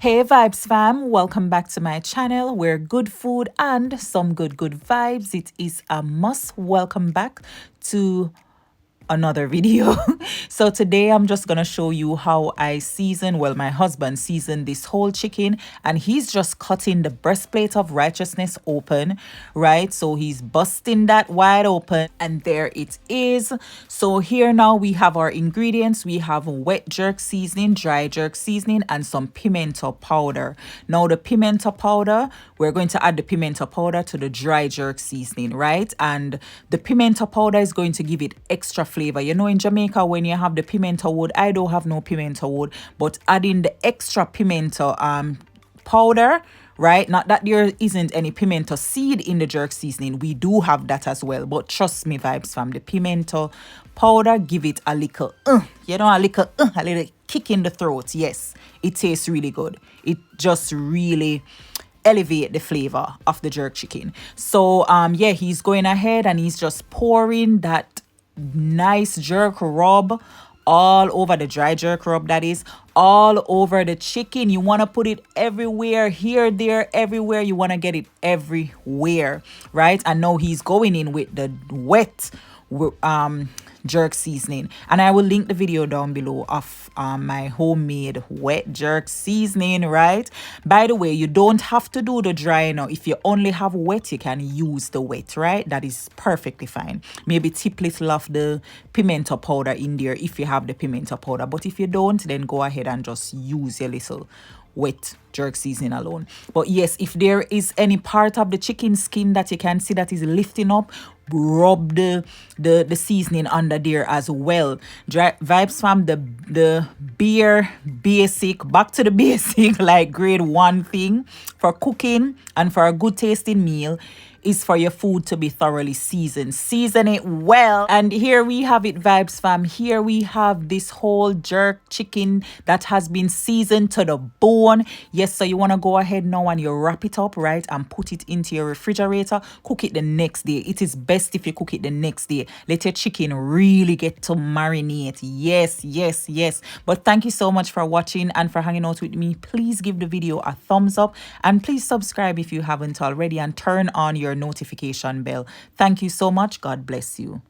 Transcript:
Hey Vibes fam, welcome back to my channel where good food and some good vibes. It is a must. Welcome back to another video. So today I'm just gonna show you how I season, well, my husband seasoned this whole chicken, and he's just cutting the breastplate of righteousness open, right? So he's busting that wide open, and there it is. So here now we have our ingredients. We have wet jerk seasoning, dry jerk seasoning, and some pimento powder. Now the pimento powder, we're going to add the pimento powder to the dry jerk seasoning, right? And the pimento powder is going to give it extra flavor. You know, in Jamaica, when you have the pimento wood, I don't have no pimento wood, but adding the extra pimento powder, right? Not that there isn't any pimento seed in the jerk seasoning. We do have that as well. But trust me, Vibes fam, the pimento powder give it a little, a little kick in the throat. Yes, it tastes really good. It just really elevate the flavor of the jerk chicken. So yeah, he's going ahead and he's just pouring that nice jerk rub all over the dry jerk rub, that is all over the chicken. You want to put it everywhere, here, there, everywhere. You want to get it everywhere, right? And now he's going in with the wet jerk seasoning, and I will link the video down below of my homemade wet jerk seasoning, right? By the way, you don't have to do the dry now. If you only have wet, you can use the wet, right? That is perfectly fine. Maybe tip little of the pimento powder in there if you have the pimento powder, but if you don't, then go ahead and just use your little wet jerk seasoning alone. But yes, if there is any part of the chicken skin that you can see that is lifting up, rub the seasoning under there as well. Vibes fam, the bare basic, back to the basic, like grade 1 thing for cooking and for a good tasting meal is for your food to be thoroughly seasoned. Season it well. And here we have it, Vibes fam. Here we have this whole jerk chicken that has been seasoned to the bone. Yes, so you want to go ahead now and you wrap it up, right, and put it into your refrigerator. Cook it the next day. It is best if you cook it the next day. Let your chicken really get to marinate. Yes. But thank you so much for watching and for hanging out with me. Please give the video a thumbs up and please subscribe if you haven't already and turn on your notification bell. Thank you so much. God bless you.